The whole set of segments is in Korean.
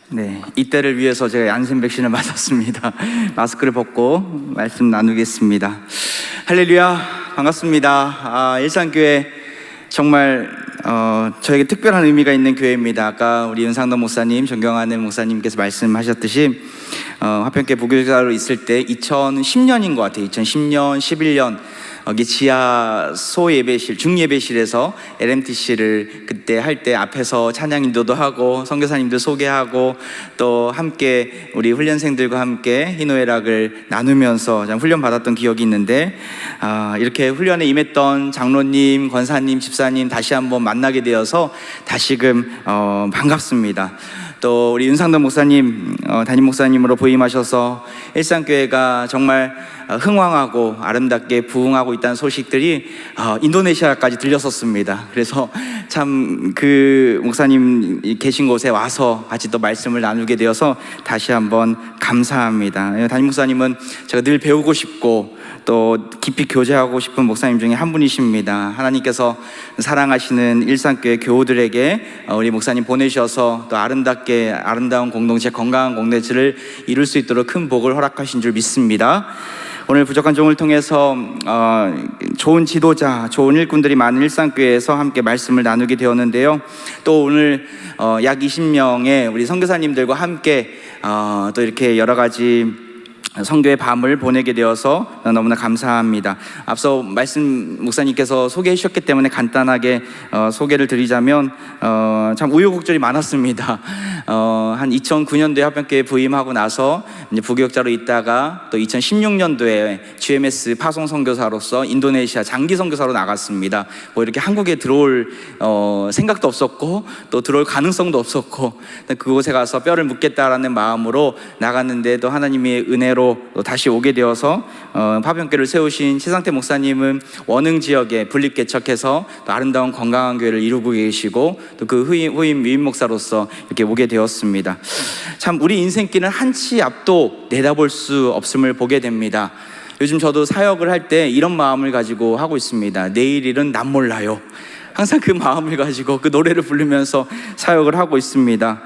네, 이때를 위해서 제가 얀센 백신을 맞았습니다. 마스크를 벗고 말씀 나누겠습니다. 할렐루야, 반갑습니다. 일산교회 정말 저에게 특별한 의미가 있는 교회입니다. 아까 우리 윤상덕 목사님, 존경하는 목사님께서 말씀하셨듯이 화평교회 부교육자로 있을 때 2010년인 것 같아요. 2010년, 11년 여기 지하 소예배실, 중예배실에서 LMTC를 그때 할 때 앞에서 찬양 인도도 하고 선교사님들 소개하고 또 함께 우리 훈련생들과 함께 희노애락을 나누면서 훈련 받았던 기억이 있는데 이렇게 훈련에 임했던 장로님, 권사님, 집사님 다시 한번 만나게 되어서 다시금 반갑습니다. 또 우리 윤상덕 목사님, 담임 목사님으로 부임하셔서 일산교회가 정말 흥왕하고 아름답게 부흥하고 있다는 소식들이 인도네시아까지 들렸었습니다. 그래서 참 그 목사님 계신 곳에 와서 같이 또 말씀을 나누게 되어서 다시 한번 감사합니다. 담임 목사님은 제가 늘 배우고 싶고 또 깊이 교제하고 싶은 목사님 중에 한 분이십니다. 하나님께서 사랑하시는 일산교회 교우들에게 우리 목사님 보내셔서 또 아름다운 공동체, 건강한 공동체를 이룰 수 있도록 큰 복을 허락하신 줄 믿습니다. 오늘 부족한 종을 통해서 좋은 지도자, 좋은 일꾼들이 많은 일산교회에서 함께 말씀을 나누게 되었는데요. 또 오늘 약 20명의 우리 선교사님들과 함께 또 이렇게 여러 가지 선교의 밤을 보내게 되어서 너무나 감사합니다. 앞서 말씀 목사님께서 소개해 주셨기 때문에 간단하게 소개를 드리자면 참 우여곡절이 많았습니다. 한 2009년도에 화평교회 부임하고 나서 이제 부교육자로 있다가 또 2016년도에 GMS 파송 선교사로서 인도네시아 장기 선교사로 나갔습니다. 뭐 이렇게 한국에 들어올 생각도 없었고 또 들어올 가능성도 없었고 그곳에 가서 뼈를 묻겠다라는 마음으로 나갔는데 또 하나님의 은혜로 또 다시 오게 되어서 화평교회를 세우신 최상태 목사님은 원흥 지역에 분립개척해서 또 아름다운 건강한 교회를 이루고 계시고 또 그 후임 위임 목사로서 이렇게 오게 되었습니다. 참 우리 인생길은 한치 앞도 내다볼 수 없음을 보게 됩니다. 요즘 저도 사역을 할 때 이런 마음을 가지고 하고 있습니다. 내일 일은 난 몰라요. 항상 그 마음을 가지고 그 노래를 부르면서 사역을 하고 있습니다.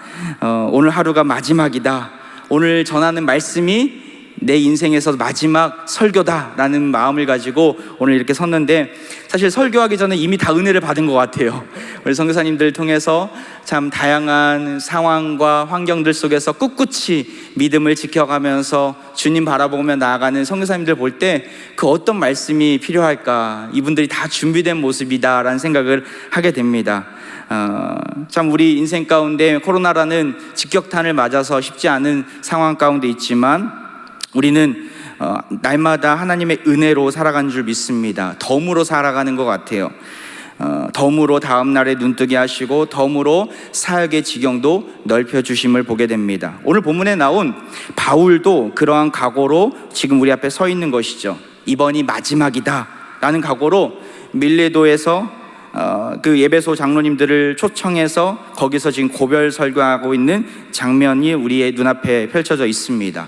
오늘 하루가 마지막이다. 오늘 전하는 말씀이 내 인생에서 마지막 설교다라는 마음을 가지고 오늘 이렇게 섰는데 사실 설교하기 전에 이미 다 은혜를 받은 것 같아요. 우리 선교사님들 통해서 참 다양한 상황과 환경들 속에서 꿋꿋이 믿음을 지켜가면서 주님 바라보며 나아가는 선교사님들 볼 때 그 어떤 말씀이 필요할까, 이분들이 다 준비된 모습이다라는 생각을 하게 됩니다. 참 우리 인생 가운데 코로나라는 직격탄을 맞아서 쉽지 않은 상황 가운데 있지만 우리는 날마다 하나님의 은혜로 살아가는 줄 믿습니다. 덤으로 살아가는 것 같아요. 덤으로 다음 날에 눈뜨게 하시고 덤으로 사역의 지경도 넓혀주심을 보게 됩니다. 오늘 본문에 나온 바울도 그러한 각오로 지금 우리 앞에 서 있는 것이죠. 이번이 마지막이다 라는 각오로 밀레도에서 그 예배소 장로님들을 초청해서 거기서 지금 고별 설교하고 있는 장면이 우리의 눈앞에 펼쳐져 있습니다.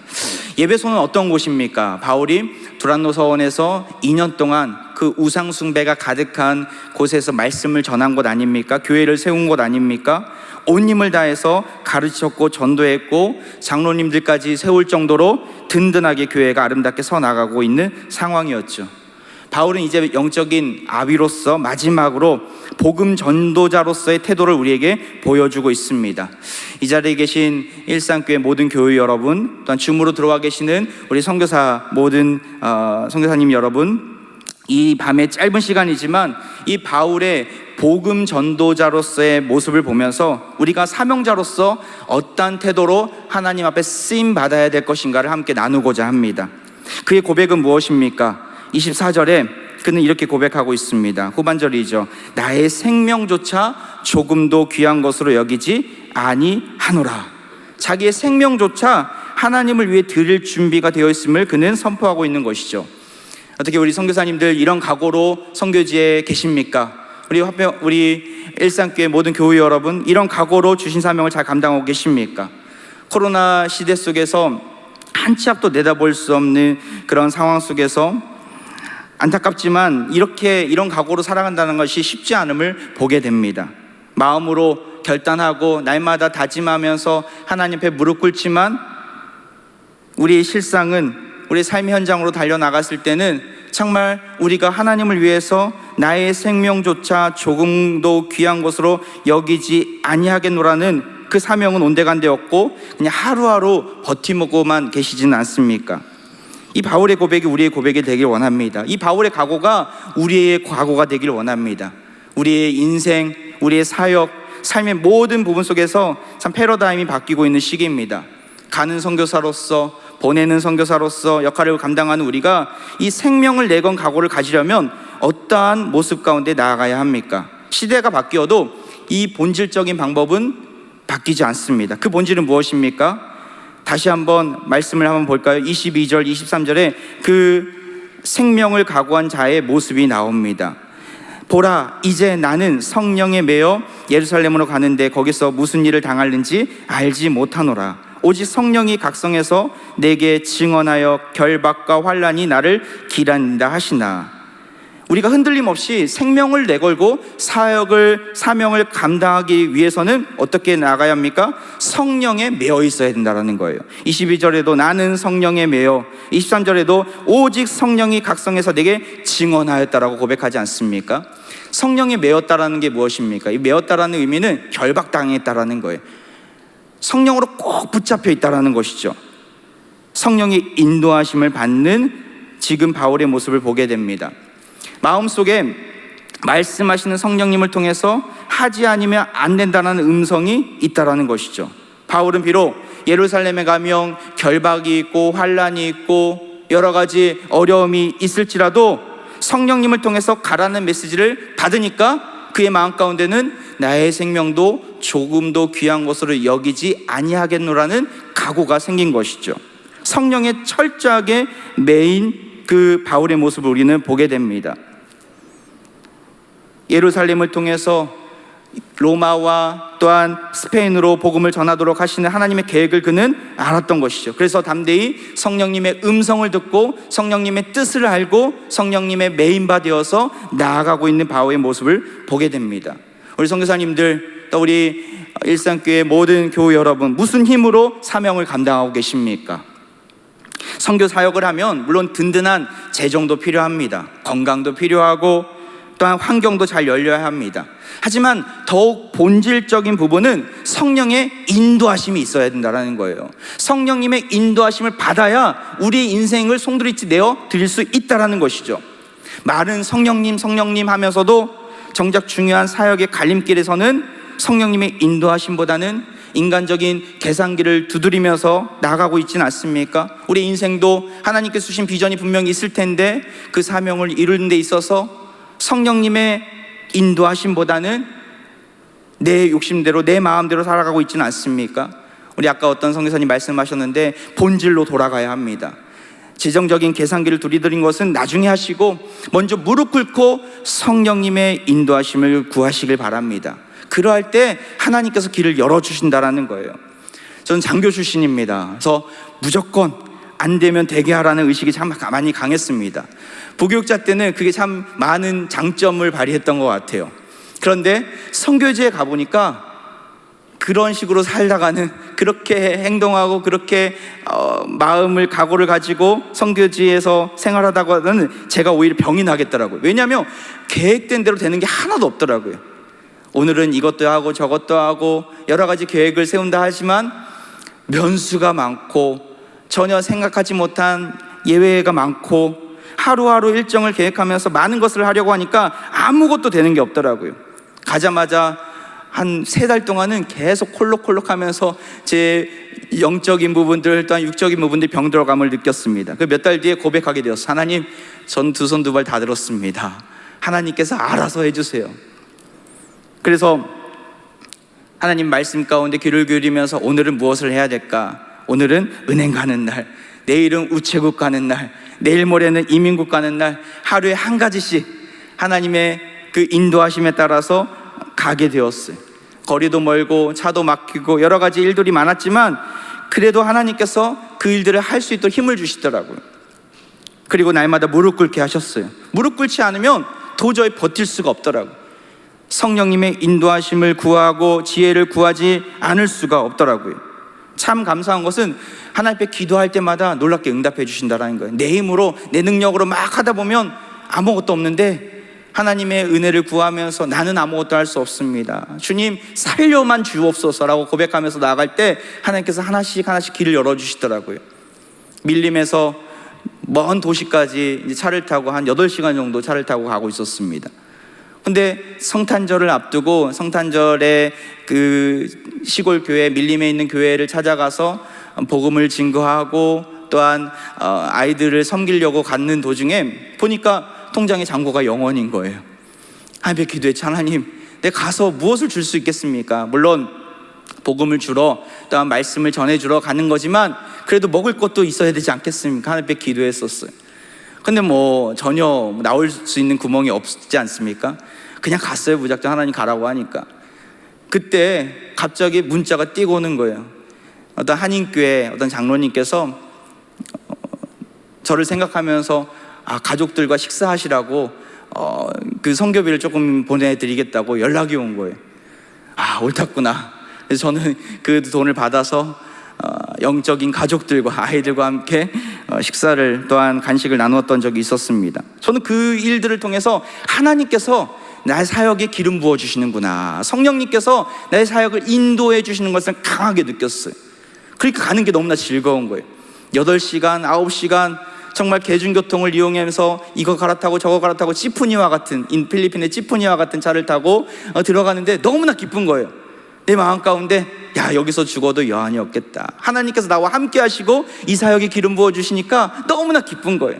예배소는 어떤 곳입니까? 바울이 두란노 서원에서 2년 동안 그 우상 숭배가 가득한 곳에서 말씀을 전한 곳 아닙니까? 교회를 세운 곳 아닙니까? 온 힘을 다해서 가르쳤고 전도했고 장로님들까지 세울 정도로 든든하게 교회가 아름답게 서 나가고 있는 상황이었죠. 바울은 이제 영적인 아비로서 마지막으로 복음 전도자로서의 태도를 우리에게 보여주고 있습니다. 이 자리에 계신 일산교회 모든 교회 여러분, 또한 줌으로 들어와 계시는 우리 선교사 모든 선교사님 여러분, 이 밤의 짧은 시간이지만 이 바울의 복음 전도자로서의 모습을 보면서 우리가 사명자로서 어떠한 태도로 하나님 앞에 쓰임 받아야 될 것인가를 함께 나누고자 합니다. 그의 고백은 무엇입니까? 24절에 그는 이렇게 고백하고 있습니다. 후반절이죠. 나의 생명조차 조금도 귀한 것으로 여기지 아니하노라. 자기의 생명조차 하나님을 위해 드릴 준비가 되어 있음을 그는 선포하고 있는 것이죠. 어떻게 우리 선교사님들 이런 각오로 선교지에 계십니까? 우리 일산교회 모든 교회 여러분, 이런 각오로 주신 사명을 잘 감당하고 계십니까? 코로나 시대 속에서 한치 앞도 내다볼 수 없는 그런 상황 속에서 안타깝지만 이런 각오로 살아간다는 것이 쉽지 않음을 보게 됩니다. 마음으로 결단하고 날마다 다짐하면서 하나님 앞에 무릎 꿇지만 우리의 실상은 우리 삶의 현장으로 달려나갔을 때는 정말 우리가 하나님을 위해서 나의 생명조차 조금도 귀한 것으로 여기지 아니하겠노라는 그 사명은 온데간데였고 그냥 하루하루 버티고만 계시지는 않습니까? 이 바울의 고백이 우리의 고백이 되길 원합니다. 이 바울의 각오가 우리의 각오가 되길 원합니다. 우리의 인생, 우리의 사역, 삶의 모든 부분 속에서 참 패러다임이 바뀌고 있는 시기입니다. 가는 선교사로서, 보내는 선교사로서 역할을 감당하는 우리가 이 생명을 내건 각오를 가지려면 어떠한 모습 가운데 나아가야 합니까? 시대가 바뀌어도 이 본질적인 방법은 바뀌지 않습니다. 그 본질은 무엇입니까? 다시 한번 말씀을 한번 볼까요? 22절, 23절에 그 생명을 각오한 자의 모습이 나옵니다. 보라, 이제 나는 성령에 매여 예루살렘으로 가는데 거기서 무슨 일을 당할는지 알지 못하노라. 오직 성령이 각성해서 내게 증언하여 결박과 환난이 나를 기다린다 하시나. 우리가 흔들림 없이 생명을 내걸고 사명을 감당하기 위해서는 어떻게 나가야 합니까? 성령에 매여 있어야 된다는 거예요. 22절에도 나는 성령에 매여, 23절에도 오직 성령이 각성해서 내게 증언하였다라고 고백하지 않습니까? 성령에 매였다라는 게 무엇입니까? 이 매였다라는 의미는 결박당했다라는 거예요. 성령으로 꼭 붙잡혀 있다라는 것이죠. 성령의 인도하심을 받는 지금 바울의 모습을 보게 됩니다. 마음속에 말씀하시는 성령님을 통해서 하지 않으면 안 된다는 음성이 있다라는 것이죠. 바울은 비록 예루살렘에 가면 결박이 있고 환난이 있고 여러 가지 어려움이 있을지라도 성령님을 통해서 가라는 메시지를 받으니까 그의 마음 가운데는 나의 생명도 조금도 귀한 것으로 여기지 아니하겠노라는 각오가 생긴 것이죠. 성령에 철저하게 매인 그 바울의 모습을 우리는 보게 됩니다. 예루살렘을 통해서 로마와 또한 스페인으로 복음을 전하도록 하시는 하나님의 계획을 그는 알았던 것이죠. 그래서 담대히 성령님의 음성을 듣고 성령님의 뜻을 알고 성령님의 메인바 되어서 나아가고 있는 바울의 모습을 보게 됩니다. 우리 선교사님들, 또 우리 일산교회 모든 교우 여러분, 무슨 힘으로 사명을 감당하고 계십니까? 선교 사역을 하면 물론 든든한 재정도 필요합니다. 건강도 필요하고 또한 환경도 잘 열려야 합니다. 하지만 더욱 본질적인 부분은 성령의 인도하심이 있어야 된다는 거예요. 성령님의 인도하심을 받아야 우리 인생을 송두리째 내어 드릴 수 있다는 것이죠. 말은 성령님 성령님 하면서도 정작 중요한 사역의 갈림길에서는 성령님의 인도하심보다는 인간적인 계산기를 두드리면서 나가고 있지는 않습니까? 우리 인생도 하나님께서 주신 비전이 분명히 있을 텐데 그 사명을 이루는 데 있어서 성령님의 인도하심보다는 내 욕심대로 내 마음대로 살아가고 있지는 않습니까? 우리 아까 어떤 선교사님 말씀하셨는데 본질로 돌아가야 합니다. 재정적인 계산기를 두드리는 것은 나중에 하시고 먼저 무릎 꿇고 성령님의 인도하심을 구하시길 바랍니다. 그러할 때 하나님께서 길을 열어주신다라는 거예요. 저는 장교 출신입니다. 그래서 무조건 안 되면 되게 하라는 의식이 참 많이 강했습니다. 부교육자 때는 그게 참 많은 장점을 발휘했던 것 같아요. 그런데 선교지에 가보니까 그런 식으로 살다가는 그렇게 행동하고 그렇게 마음을 각오를 가지고 선교지에서 생활하다가는 제가 오히려 병이 나겠더라고요. 왜냐하면 계획된 대로 되는 게 하나도 없더라고요. 오늘은 이것도 하고 저것도 하고 여러 가지 계획을 세운다 하지만 변수가 많고 전혀 생각하지 못한 예외가 많고 하루하루 일정을 계획하면서 많은 것을 하려고 하니까 아무것도 되는 게 없더라고요. 가자마자 한 3달 동안은 계속 콜록콜록 하면서 제 영적인 부분들 또한 육적인 부분들 병들어감을 느꼈습니다. 그 몇 달 뒤에 고백하게 되었어요. 하나님, 전 2손 2발 다 들었습니다. 하나님께서 알아서 해주세요. 그래서 하나님 말씀 가운데 귀를 기울이면서 오늘은 무엇을 해야 될까? 오늘은 은행 가는 날, 내일은 우체국 가는 날, 내일 모레는 이민국 가는 날, 하루에 한 가지씩 하나님의 그 인도하심에 따라서 가게 되었어요. 거리도 멀고 차도 막히고 여러 가지 일들이 많았지만 그래도 하나님께서 그 일들을 할 수 있도록 힘을 주시더라고요. 그리고 날마다 무릎 꿇게 하셨어요. 무릎 꿇지 않으면 도저히 버틸 수가 없더라고요. 성령님의 인도하심을 구하고 지혜를 구하지 않을 수가 없더라고요. 참 감사한 것은 하나님 앞에 기도할 때마다 놀랍게 응답해 주신다는 거예요. 내 힘으로 내 능력으로 막 하다 보면 아무것도 없는데 하나님의 은혜를 구하면서 나는 아무것도 할 수 없습니다, 주님 살려만 주옵소서라고 고백하면서 나아갈 때 하나님께서 하나씩 하나씩 길을 열어주시더라고요. 밀림에서 먼 도시까지 이제 차를 타고 한 8시간 정도 차를 타고 가고 있었습니다. 근데 성탄절을 앞두고 성탄절에 그 시골 교회, 밀림에 있는 교회를 찾아가서 복음을 증거하고 또한 아이들을 섬기려고 가는 도중에 보니까 통장의 잔고가 0원인 거예요. 하나님께 기도했지, 하나님 내가 가서 무엇을 줄 수 있겠습니까? 물론 복음을 주러 또한 말씀을 전해주러 가는 거지만 그래도 먹을 것도 있어야 되지 않겠습니까? 하나님께 기도했었어요. 근데 뭐 전혀 나올 수 있는 구멍이 없지 않습니까? 그냥 갔어요. 무작정 하나님 가라고 하니까. 그때 갑자기 문자가 뛰고 오는 거예요. 어떤 한인교회 어떤 장로님께서 저를 생각하면서 가족들과 식사하시라고 그 선교비를 조금 보내드리겠다고 연락이 온 거예요. 옳았구나. 그래서 저는 그 돈을 받아서 영적인 가족들과 아이들과 함께 식사를 또한 간식을 나누었던 적이 있었습니다. 저는 그 일들을 통해서 하나님께서 나의 사역에 기름 부어주시는구나, 성령님께서 나의 사역을 인도해 주시는 것을 강하게 느꼈어요. 그러니까 가는 게 너무나 즐거운 거예요. 8시간, 9시간 정말 대중교통을 이용하면서 이거 갈아타고 저거 갈아타고 찌푸니와 같은, 필리핀의 찌푸니와 같은 차를 타고 들어가는데 너무나 기쁜 거예요. 내 마음 가운데 여기서 죽어도 여한이 없겠다, 하나님께서 나와 함께 하시고 이 사역에 기름 부어주시니까 너무나 기쁜 거예요.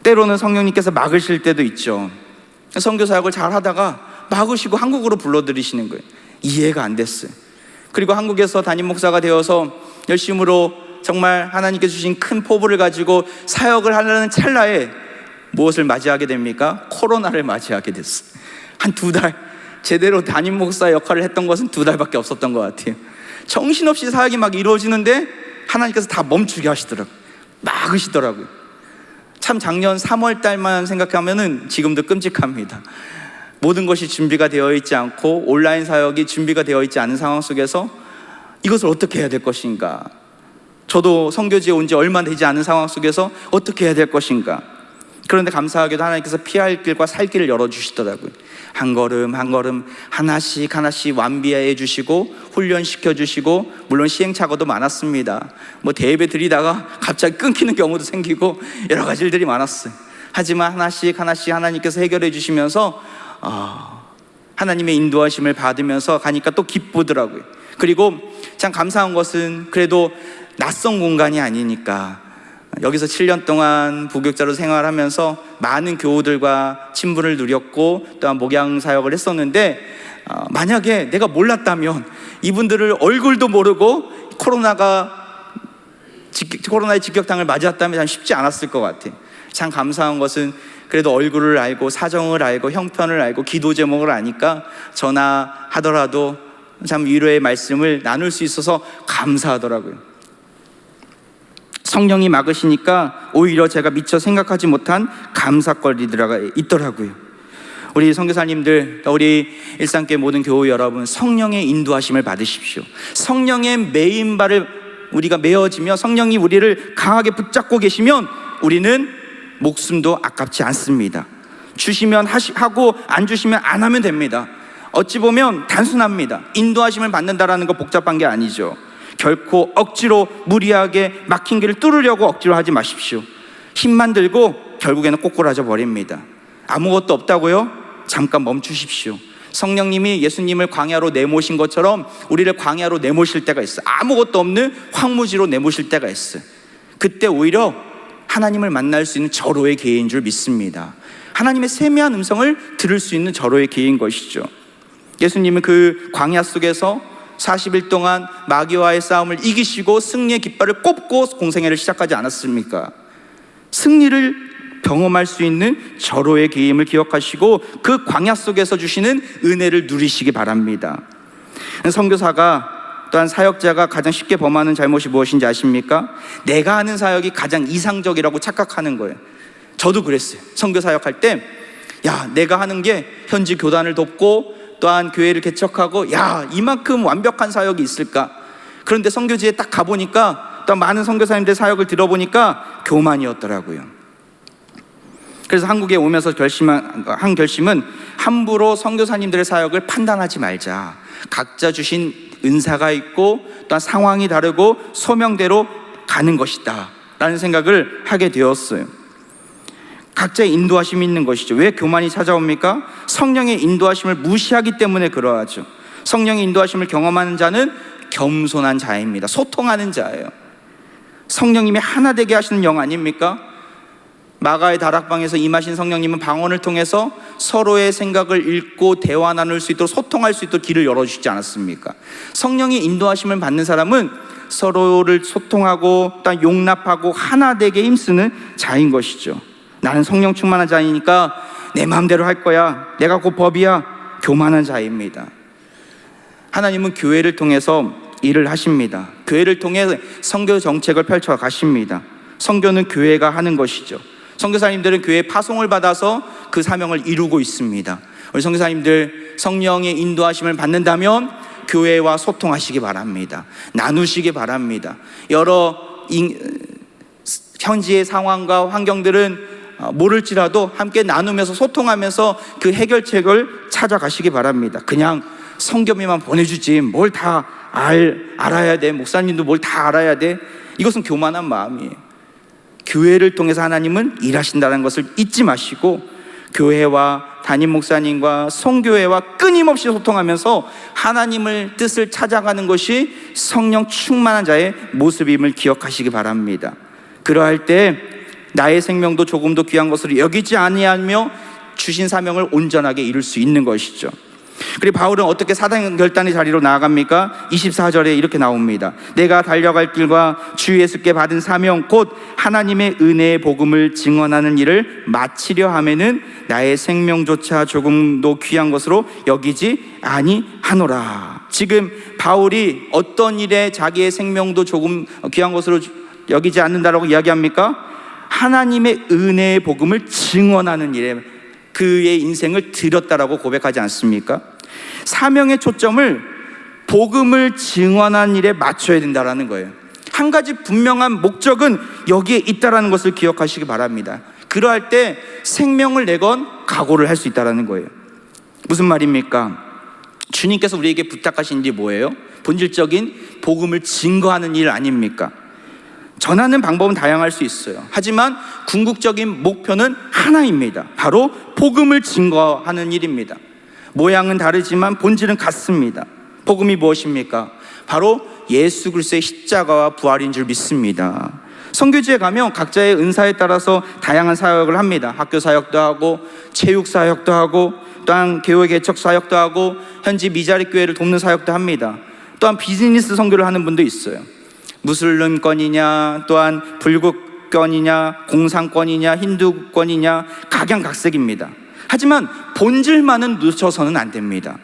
때로는 성령님께서 막으실 때도 있죠. 선교 사역을 잘 하다가 막으시고 한국으로 불러들이시는 거예요. 이해가 안 됐어요. 그리고 한국에서 담임 목사가 되어서 열심으로 정말 하나님께 주신 큰 포부를 가지고 사역을 하려는 찰나에 무엇을 맞이하게 됩니까? 코로나를 맞이하게 됐어요. 한 2달, 제대로 담임 목사 역할을 했던 것은 2달밖에 없었던 것 같아요. 정신없이 사역이 막 이루어지는데 하나님께서 다 멈추게 하시더라고요. 막으시더라고요. 참 작년 3월 달만 생각하면은 지금도 끔찍합니다. 모든 것이 준비가 되어 있지 않고 온라인 사역이 준비가 되어 있지 않은 상황 속에서 이것을 어떻게 해야 될 것인가, 저도 선교지에 온 지 얼마 되지 않은 상황 속에서 어떻게 해야 될 것인가. 그런데 감사하게도 하나님께서 피할 길과 살 길을 열어주시더라고요. 한 걸음 한 걸음 하나씩 하나씩 완비해 주시고 훈련시켜 주시고, 물론 시행착오도 많았습니다. 뭐 대예배 드리다가 갑자기 끊기는 경우도 생기고 여러 가지 일들이 많았어요. 하지만 하나씩 하나씩 하나님께서 해결해 주시면서 하나님의 인도하심을 받으면서 가니까 또 기쁘더라고요. 그리고 참 감사한 것은 그래도 낯선 공간이 아니니까 여기서 7년 동안 부교육자로 생활하면서 많은 교우들과 친분을 누렸고 또한 목양 사역을 했었는데 만약에 내가 몰랐다면 이분들을 얼굴도 모르고 코로나의 직격탄을 맞았다면 참 쉽지 않았을 것 같아요. 참 감사한 것은 그래도 얼굴을 알고 사정을 알고 형편을 알고 기도 제목을 아니까 전화하더라도 참 위로의 말씀을 나눌 수 있어서 감사하더라고요. 성령이 막으시니까 오히려 제가 미처 생각하지 못한 감사거리가 있더라고요. 우리 선교사님들, 우리 일상교회 모든 교우 여러분, 성령의 인도하심을 받으십시오. 성령의 메인발을 우리가 메어지며 성령이 우리를 강하게 붙잡고 계시면 우리는 목숨도 아깝지 않습니다. 주시면 하고 안 주시면 안 하면 됩니다. 어찌 보면 단순합니다. 인도하심을 받는다라는 거 복잡한 게 아니죠. 결코 억지로 무리하게 막힌 길을 뚫으려고 억지로 하지 마십시오. 힘만 들고 결국에는 꼬꾸라져 버립니다. 아무것도 없다고요? 잠깐 멈추십시오. 성령님이 예수님을 광야로 내모신 것처럼 우리를 광야로 내모실 때가 있어요. 아무것도 없는 황무지로 내모실 때가 있어요. 그때 오히려 하나님을 만날 수 있는 절호의 기회인 줄 믿습니다. 하나님의 세미한 음성을 들을 수 있는 절호의 기회인 것이죠. 예수님은 그 광야 속에서 40일 동안 마귀와의 싸움을 이기시고 승리의 깃발을 꼽고 공생애를 시작하지 않았습니까? 승리를 경험할 수 있는 절호의 기임을 기억하시고 그 광야 속에서 주시는 은혜를 누리시기 바랍니다. 선교사가 또한 사역자가 가장 쉽게 범하는 잘못이 무엇인지 아십니까? 내가 하는 사역이 가장 이상적이라고 착각하는 거예요. 저도 그랬어요. 선교 사역할 때 야, 내가 하는 게 현지 교단을 돕고 또한 교회를 개척하고, 야, 이만큼 완벽한 사역이 있을까? 그런데 선교지에 딱 가보니까 또 많은 선교사님들 사역을 들어보니까 교만이었더라고요. 그래서 한국에 오면서 한 결심은 함부로 선교사님들의 사역을 판단하지 말자. 각자 주신 은사가 있고 또한 상황이 다르고 소명대로 가는 것이다 라는 생각을 하게 되었어요. 각자의 인도하심이 있는 것이죠. 왜 교만이 찾아옵니까? 성령의 인도하심을 무시하기 때문에 그러하죠. 성령의 인도하심을 경험하는 자는 겸손한 자입니다. 소통하는 자예요. 성령님이 하나 되게 하시는 영 아닙니까? 마가의 다락방에서 임하신 성령님은 방언을 통해서 서로의 생각을 읽고 대화 나눌 수 있도록, 소통할 수 있도록 길을 열어주시지 않았습니까? 성령의 인도하심을 받는 사람은 서로를 소통하고 또 용납하고 하나 되게 힘쓰는 자인 것이죠. 나는 성령 충만한 자이니까 내 마음대로 할 거야, 내가 곧 법이야, 교만한 자입니다. 하나님은 교회를 통해서 일을 하십니다. 교회를 통해 선교 정책을 펼쳐 가십니다. 선교는 교회가 하는 것이죠. 선교사님들은 교회에 파송을 받아서 그 사명을 이루고 있습니다. 우리 선교사님들 성령의 인도하심을 받는다면 교회와 소통하시기 바랍니다. 나누시기 바랍니다. 여러 현지의 상황과 환경들은 모를지라도 함께 나누면서 소통하면서 그 해결책을 찾아가시기 바랍니다. 그냥 선교비만 보내주지 뭘 다 알아야 돼, 목사님도 뭘 다 알아야 돼, 이것은 교만한 마음이에요. 교회를 통해서 하나님은 일하신다는 것을 잊지 마시고 교회와 담임 목사님과 선교회와 끊임없이 소통하면서 하나님의 뜻을 찾아가는 것이 성령 충만한 자의 모습임을 기억하시기 바랍니다. 그러할 때 나의 생명도 조금도 귀한 것으로 여기지 아니하며 주신 사명을 온전하게 이룰 수 있는 것이죠. 그리고 바울은 어떻게 사단 결단의 자리로 나아갑니까? 24절에 이렇게 나옵니다. 내가 달려갈 길과 주 예수께 받은 사명 곧 하나님의 은혜의 복음을 증언하는 일을 마치려 하면은 나의 생명조차 조금도 귀한 것으로 여기지 아니하노라. 지금 바울이 어떤 일에 자기의 생명도 조금 귀한 것으로 여기지 않는다라고 이야기합니까? 하나님의 은혜의 복음을 증언하는 일에 그의 인생을 드렸다라고 고백하지 않습니까? 사명의 초점을 복음을 증언하는 일에 맞춰야 된다라는 거예요. 한 가지 분명한 목적은 여기에 있다라는 것을 기억하시기 바랍니다. 그러할 때 생명을 내건 각오를 할 수 있다라는 거예요. 무슨 말입니까? 주님께서 우리에게 부탁하신 일이 뭐예요? 본질적인 복음을 증거하는 일 아닙니까? 전하는 방법은 다양할 수 있어요. 하지만 궁극적인 목표는 하나입니다. 바로 복음을 증거하는 일입니다. 모양은 다르지만 본질은 같습니다. 복음이 무엇입니까? 바로 예수 그리스도의 십자가와 부활인 줄 믿습니다. 선교지에 가면 각자의 은사에 따라서 다양한 사역을 합니다. 학교 사역도 하고 체육 사역도 하고 또한 교회 개척 사역도 하고 현지 미자리 교회를 돕는 사역도 합니다. 또한 비즈니스 선교를 하는 분도 있어요. 무슬림권이냐 또한 불국권이냐 공산권이냐 힌두권이냐 각양각색입니다. 하지만 본질만은 놓쳐서는 안 됩니다.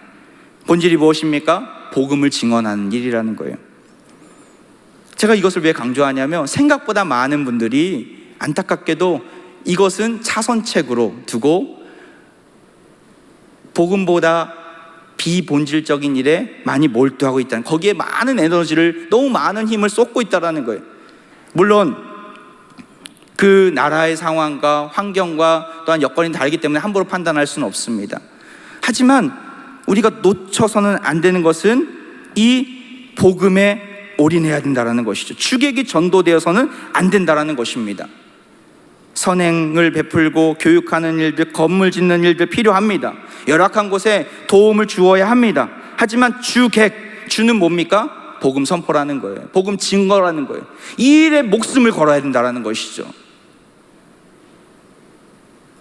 본질이 무엇입니까? 복음을 증언하는 일이라는 거예요. 제가 이것을 왜 강조하냐면 생각보다 많은 분들이 안타깝게도 이것은 차선책으로 두고 복음보다 비본질적인 일에 많이 몰두하고 있다는, 거기에 많은 에너지를, 너무 많은 힘을 쏟고 있다는 거예요. 물론 그 나라의 상황과 환경과 또한 여건이 다르기 때문에 함부로 판단할 수는 없습니다. 하지만 우리가 놓쳐서는 안 되는 것은 이 복음에 올인해야 된다는 것이죠. 주객이 전도되어서는 안 된다는 것입니다. 선행을 베풀고 교육하는 일들, 건물 짓는 일들 필요합니다. 열악한 곳에 도움을 주어야 합니다. 하지만 주는 뭡니까? 복음 선포라는 거예요. 복음 증거라는 거예요. 이 일에 목숨을 걸어야 된다는 것이죠.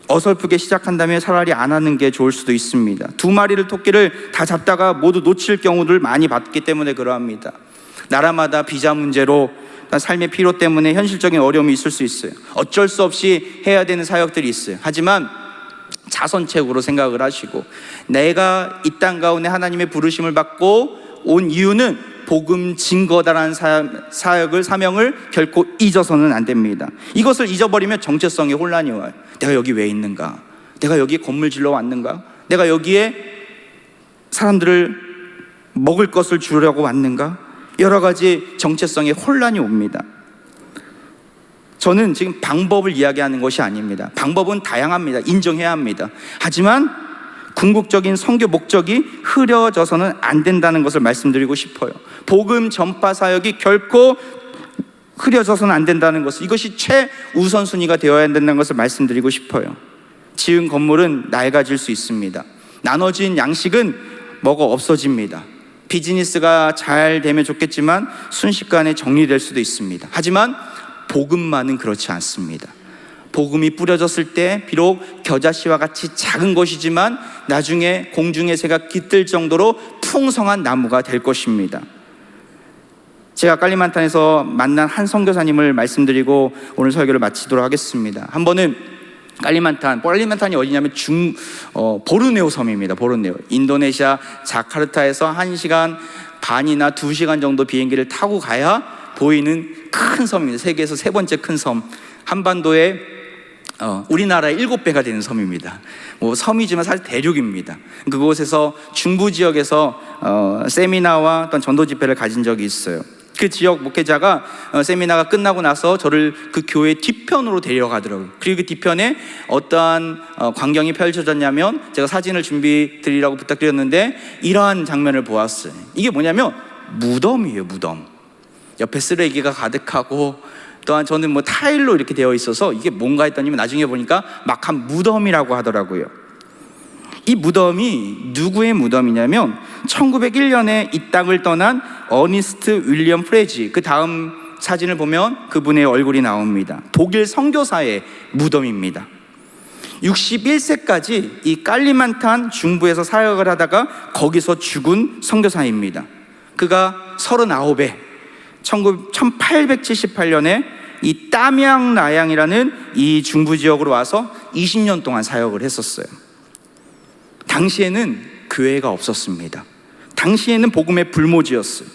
어설프게 시작한다면 차라리 안 하는 게 좋을 수도 있습니다. 2마리를 토끼를 다 잡다가 모두 놓칠 경우를 많이 봤기 때문에 그러합니다. 나라마다 비자 문제로 삶의 피로 때문에 현실적인 어려움이 있을 수 있어요. 어쩔 수 없이 해야 되는 사역들이 있어요. 하지만 자선책으로 생각을 하시고 내가 이 땅 가운데 하나님의 부르심을 받고 온 이유는 복음 증거다라는 사명을 결코 잊어서는 안 됩니다. 이것을 잊어버리면 정체성에 혼란이 와요. 내가 여기 왜 있는가? 내가 여기에 건물 질러 왔는가? 내가 여기에 사람들을 먹을 것을 주려고 왔는가? 여러 가지 정체성의 혼란이 옵니다. 저는 지금 방법을 이야기하는 것이 아닙니다. 방법은 다양합니다. 인정해야 합니다. 하지만 궁극적인 선교 목적이 흐려져서는 안 된다는 것을 말씀드리고 싶어요. 복음 전파 사역이 결코 흐려져서는 안 된다는 것을, 이것이 최우선순위가 되어야 된다는 것을 말씀드리고 싶어요. 지은 건물은 낡아질 수 있습니다. 나눠진 양식은 먹어 없어집니다. 비즈니스가 잘 되면 좋겠지만 순식간에 정리될 수도 있습니다. 하지만 복음만은 그렇지 않습니다. 복음이 뿌려졌을 때 비록 겨자씨와 같이 작은 것이지만 나중에 공중의 새가 깃들 정도로 풍성한 나무가 될 것입니다. 제가 깔리만탄에서 만난 한 선교사님을 말씀드리고 오늘 설교를 마치도록 하겠습니다. 한 번은 깔리만탄이 어디냐면 보르네오 섬입니다. 보르네오. 인도네시아 자카르타에서 1시간 반이나 2시간 정도 비행기를 타고 가야 보이는 큰 섬입니다. 세계에서 3번째 큰 섬. 한반도에 우리나라의 7배가 되는 섬입니다. 섬이지만 사실 대륙입니다. 그곳에서 중부 지역에서 세미나와 어떤 전도 집회를 가진 적이 있어요. 그 지역 목회자가 세미나가 끝나고 나서 저를 그 교회 뒤편으로 데려가더라고요. 그리고 그 뒤편에 어떠한 광경이 펼쳐졌냐면, 제가 사진을 준비 드리라고 부탁드렸는데 이러한 장면을 보았어요. 이게 뭐냐면 무덤이에요. 무덤. 옆에 쓰레기가 가득하고, 또한 저는 타일로 이렇게 되어 있어서 이게 뭔가 했더니 나중에 보니까 막 한 무덤이라고 하더라고요. 이 무덤이 누구의 무덤이냐면 1901년에 이 땅을 떠난 어니스트 윌리엄 프레지, 그 다음 사진을 보면 그분의 얼굴이 나옵니다. 독일 선교사의 무덤입니다. 61세까지 이 깔리만탄 중부에서 사역을 하다가 거기서 죽은 선교사입니다. 그가 39에 1878년에 이 따명라양이라는 이 중부 지역으로 와서 20년 동안 사역을 했었어요. 당시에는 교회가 없었습니다. 당시에는 복음의 불모지였어요.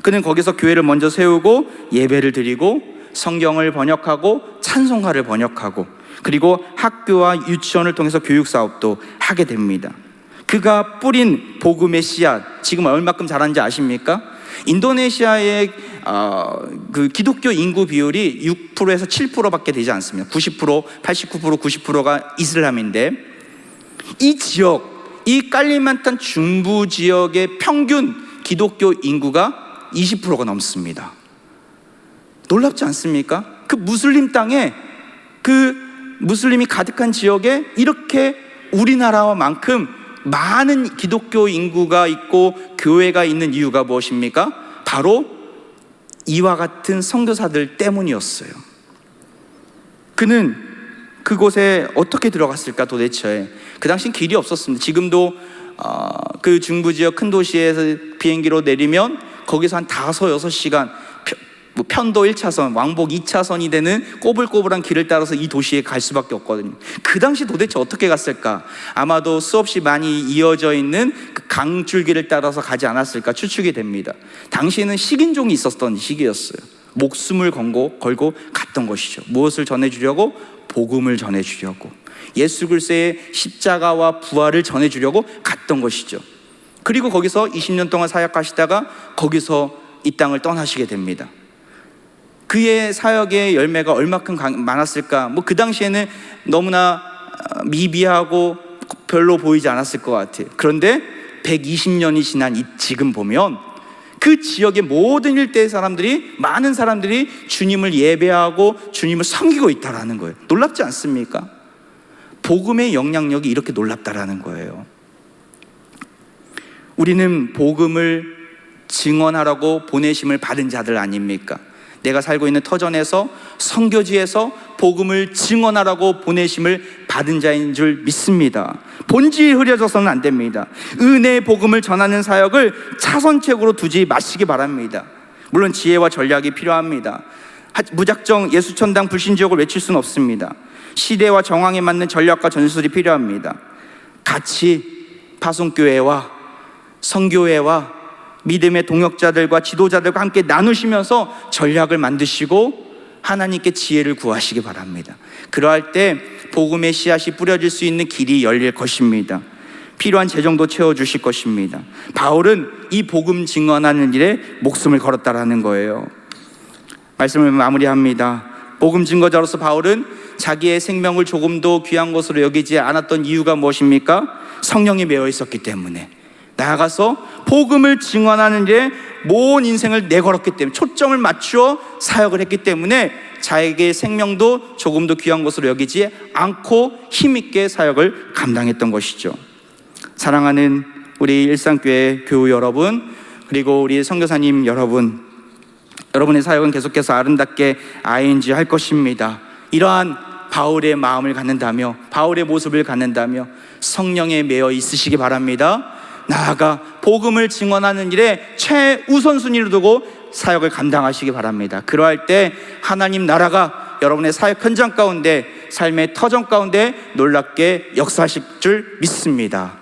그는 거기서 교회를 먼저 세우고 예배를 드리고 성경을 번역하고 찬송가를 번역하고, 그리고 학교와 유치원을 통해서 교육사업도 하게 됩니다. 그가 뿌린 복음의 씨앗, 지금 얼마큼 자란지 아십니까? 인도네시아의 그 기독교 인구 비율이 6%에서 7%밖에 되지 않습니다. 90%, 89%, 90%가 이슬람인데, 이 지역, 이 깔리만탄 중부 지역의 평균 기독교 인구가 20%가 넘습니다. 놀랍지 않습니까? 그 무슬림 땅에, 그 무슬림이 가득한 지역에 이렇게 우리나라만큼 많은 기독교 인구가 있고 교회가 있는 이유가 무엇입니까? 바로 이와 같은 선교사들 때문이었어요. 그는 그곳에 어떻게 들어갔을까 도대체? 그 당시엔 길이 없었습니다. 지금도 그 중부 지역 큰 도시에서 비행기로 내리면 거기서 한 5-6시간 편도 1차선, 왕복 2차선이 되는 꼬불꼬불한 길을 따라서 이 도시에 갈 수밖에 없거든요. 그 당시 도대체 어떻게 갔을까? 아마도 수없이 많이 이어져 있는 그 강줄기를 따라서 가지 않았을까 추측이 됩니다. 당시에는 식인종이 있었던 시기였어요. 목숨을 걸고 갔던 것이죠. 무엇을 전해주려고? 복음을 전해주려고, 예수 그리스도의 십자가와 부활을 전해주려고 갔던 것이죠. 그리고 거기서 20년 동안 사역하시다가 거기서 이 땅을 떠나시게 됩니다. 그의 사역의 열매가 얼마큼 많았을까? 그 당시에는 너무나 미비하고 별로 보이지 않았을 것 같아요. 그런데 120년이 지난 지금 보면 그 지역의 모든 일대의 사람들이, 많은 사람들이 주님을 예배하고 주님을 섬기고 있다라는 거예요. 놀랍지 않습니까? 복음의 영향력이 이렇게 놀랍다라는 거예요. 우리는 복음을 증언하라고 보내심을 받은 자들 아닙니까? 내가 살고 있는 터전에서, 선교지에서 복음을 증언하라고 보내심을 받은 자인 줄 믿습니다. 본질이 흐려져서는 안 됩니다. 은혜의 복음을 전하는 사역을 차선책으로 두지 마시기 바랍니다. 물론 지혜와 전략이 필요합니다. 무작정 예수천당 불신지옥을 외칠 수는 없습니다. 시대와 정황에 맞는 전략과 전술이 필요합니다. 같이 파송교회와 선교회와 믿음의 동역자들과 지도자들과 함께 나누시면서 전략을 만드시고 하나님께 지혜를 구하시기 바랍니다. 그러할 때 복음의 씨앗이 뿌려질 수 있는 길이 열릴 것입니다. 필요한 재정도 채워주실 것입니다. 바울은 이 복음 증언하는 일에 목숨을 걸었다라는 거예요. 말씀을 마무리합니다. 복음 증거자로서 바울은 자기의 생명을 조금도 귀한 것으로 여기지 않았던 이유가 무엇입니까? 성령이 매여 있었기 때문에. 나아가서 복음을 증언하는 일에 모든 인생을 내걸었기 때문에, 초점을 맞추어 사역을 했기 때문에 자기의 생명도 조금도 귀한 것으로 여기지 않고 힘있게 사역을 감당했던 것이죠. 사랑하는 우리 일상교회 교우 여러분, 그리고 우리 선교사님 여러분, 여러분의 사역은 계속해서 아름답게 ING 할 것입니다. 이러한 바울의 마음을 갖는다며, 바울의 모습을 갖는다며 성령에 매여 있으시기 바랍니다. 나아가 복음을 증언하는 일에 최우선순위로 두고 사역을 감당하시기 바랍니다. 그러할 때 하나님 나라가 여러분의 사역 현장 가운데, 삶의 터전 가운데 놀랍게 역사하실 줄 믿습니다.